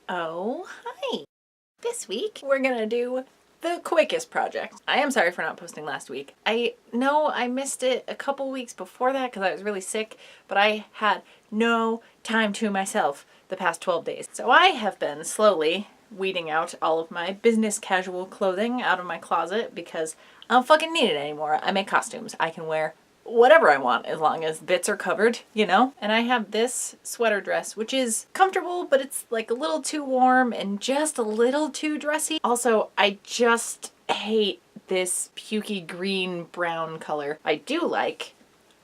Oh, hi! This week we're gonna do the quickest project. I am sorry for not posting last week. I know I missed it a couple weeks before that because I was really sick, but I had no time to myself the past 12 days. So I have been slowly weeding out all of my business casual clothing out of my closet because I don't fucking need it anymore. I make costumes. I can wear whatever I want as long as bits are covered, you know? And I have this sweater dress, which is comfortable, but it's like a little too warm and just a little too dressy. Also, I just hate this pukey green brown color. I do like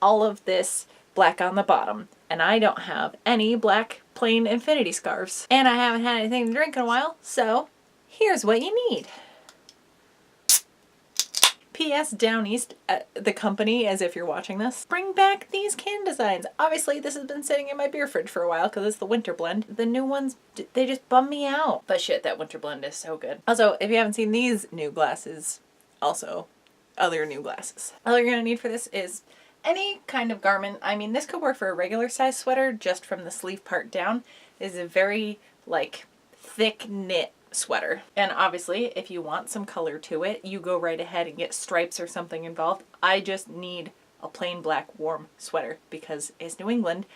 all of this black on the bottom, and I don't have any black plain infinity scarves. And I haven't had anything to drink in a while, so here's what you need. P.S. Down East, the company, as if you're watching this, bring back these can designs. Obviously, this has been sitting in my beer fridge for a while because it's the winter blend. The new ones, they just bum me out. But shit, that winter blend is so good. Also, if you haven't seen these new glasses, also other new glasses. All you're gonna need for this is any kind of garment. I mean, this could work for a regular size sweater just from the sleeve part down. It is a very, like, thick knit sweater. And obviously, if you want some color to it, you go right ahead and get stripes or something involved. I just need a plain black warm sweater because it's New England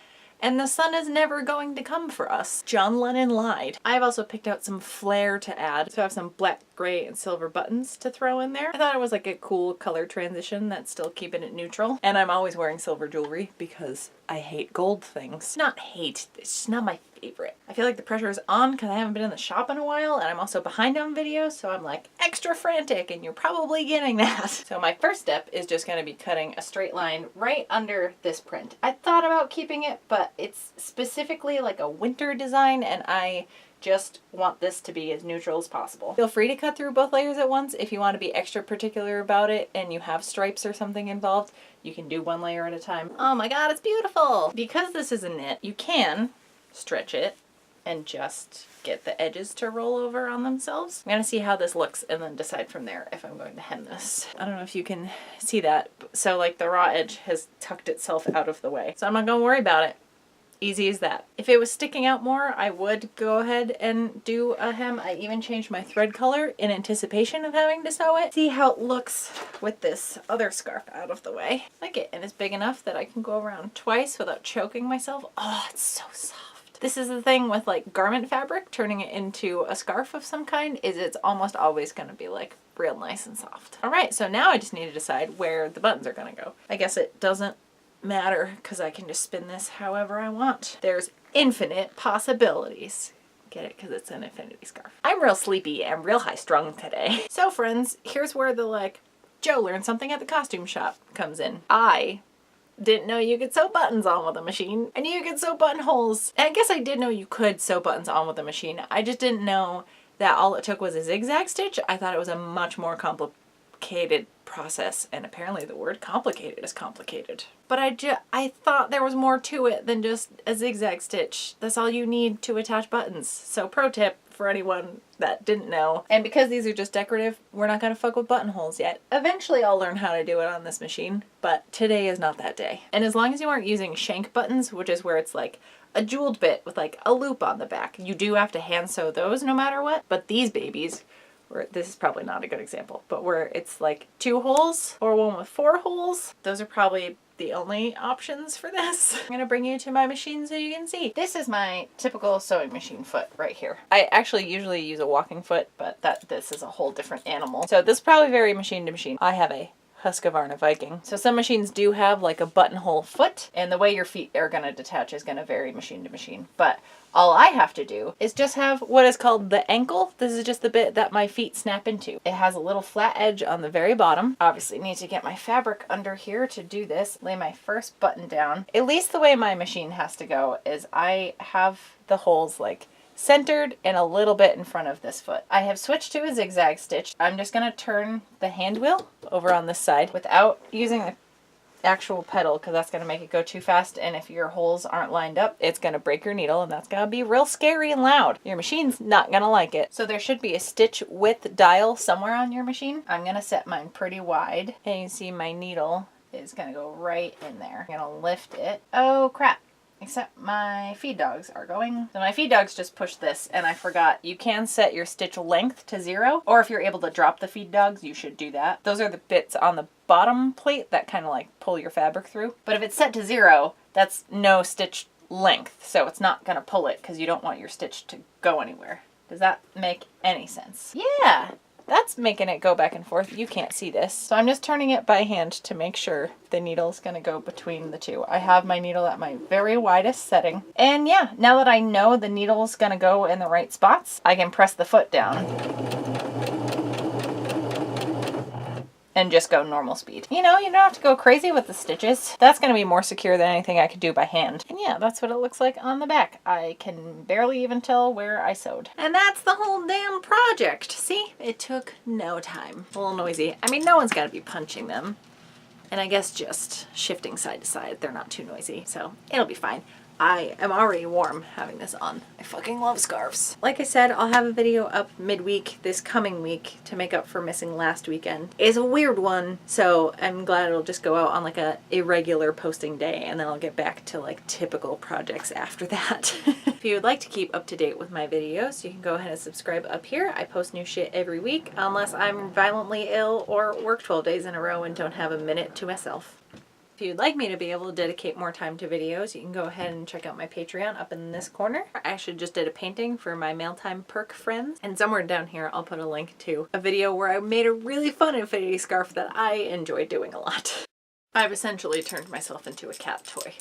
and the sun is never going to come for us. John Lennon lied. I've also picked out some flair to add. So I have some black, gray, and silver buttons to throw in there. I thought it was like a cool color transition that's still keeping it neutral. And I'm always wearing silver jewelry because I hate gold things. Not hate, it's just not my favorite. I feel like the pressure is on because I haven't been in the shop in a while and I'm also behind on videos, so I'm like extra frantic and you're probably getting that. So my first step is just going to be cutting a straight line right under this print. I thought about keeping it, but it's specifically like a winter design and I just want this to be as neutral as possible. Feel free to cut through both layers at once if you want to be extra particular about it and you have stripes or something involved. You can do one layer at a time. Oh my god, it's beautiful! Because this is a knit, you can stretch it and just get the edges to roll over on themselves. I'm gonna see how this looks and then decide from there if I'm going to hem this. I don't know if you can see that. So like the raw edge has tucked itself out of the way. So I'm not gonna worry about it. Easy as that. If it was sticking out more, I would go ahead and do a hem. I even changed my thread color in anticipation of having to sew it. See how it looks with this other scarf out of the way. I like it, and it's big enough that I can go around twice without choking myself. Oh, it's so soft. This is the thing with like garment fabric, turning it into a scarf of some kind, is it's almost always gonna be like real nice and soft. All right, so now I just need to decide where the buttons are gonna go. I guess it doesn't matter because I can just spin this however I want. There's infinite possibilities. Get it? Because it's an infinity scarf. I'm real sleepy and real high strung today. So friends, here's where the like, Joe learned something at the costume shop comes in. I didn't know you could sew buttons on with a machine. I knew you could sew buttonholes. And I guess I did know you could sew buttons on with a machine. I just didn't know that all it took was a zigzag stitch. I thought it was a much more complicated process, and apparently the word complicated is complicated. But I thought there was more to it than just a zigzag stitch. That's all you need to attach buttons. So pro tip for anyone that didn't know. And because these are just decorative, we're not gonna fuck with buttonholes yet. Eventually I'll learn how to do it on this machine, but today is not that day. And as long as you aren't using shank buttons, which is where it's like a jeweled bit with like a loop on the back, you do have to hand sew those no matter what. But these babies, where this is probably not a good example, but where it's like 2 holes or one with 4 holes, those are probably the only options for this. I'm gonna bring you to my machine so you can see. This is my typical sewing machine foot right here. I actually usually use a walking foot, but this is a whole different animal. So this is probably very machine to machine. I have a Husqvarna Viking. So some machines do have like a buttonhole foot, and the way your feet are gonna detach is gonna vary machine to machine. But all I have to do is just have what is called the ankle. This is just the bit that my feet snap into. It has a little flat edge on the very bottom. Obviously need to get my fabric under here to do this. Lay my first button down. At least the way my machine has to go is I have the holes like centered and a little bit in front of this foot. I have switched to a zigzag stitch. I'm just gonna turn the hand wheel over on this side without using the actual pedal because that's going to make it go too fast, and if your holes aren't lined up, it's going to break your needle and that's going to be real scary and loud. Your machine's not going to like it. So there should be a stitch width dial somewhere on your machine. I'm going to set mine pretty wide, and you see my needle is going to go right in there. I'm going to lift it. Oh crap. except my feed dogs are going. So my feed dogs just pushed this, and I forgot you can set your stitch length to 0, or if you're able to drop the feed dogs, you should do that. Those are the bits on the bottom plate that kind of like pull your fabric through. But if it's set to 0, that's no stitch length, so it's not gonna pull it because you don't want your stitch to go anywhere. Does that make any sense? Yeah, that's making it go back and forth. You can't see this. So I'm just turning it by hand to make sure the needle's gonna go between the two. I have my needle at my very widest setting. And yeah, now that I know the needle's gonna go in the right spots, I can press the foot down and just go normal speed. You know, you don't have to go crazy with the stitches. That's gonna be more secure than anything I could do by hand. And yeah, that's what it looks like on the back. I can barely even tell where I sewed. And that's the whole damn project. See, it took no time. A little noisy. I mean, no one's gotta be punching them. And I guess just shifting side to side, they're not too noisy, so it'll be fine. I am already warm having this on. I fucking love scarves. Like I said, I'll have a video up midweek this coming week to make up for missing last weekend. It's a weird one, so I'm glad it'll just go out on like a irregular posting day, and then I'll get back to like typical projects after that. If you would like to keep up to date with my videos, you can go ahead and subscribe up here. I post new shit every week, unless I'm violently ill or work 12 days in a row and don't have a minute to myself. If you'd like me to be able to dedicate more time to videos, you can go ahead and check out my Patreon up in this corner. I actually just did a painting for my mail time perk friends. And somewhere down here, I'll put a link to a video where I made a really fun infinity scarf that I enjoy doing a lot. I've essentially turned myself into a cat toy.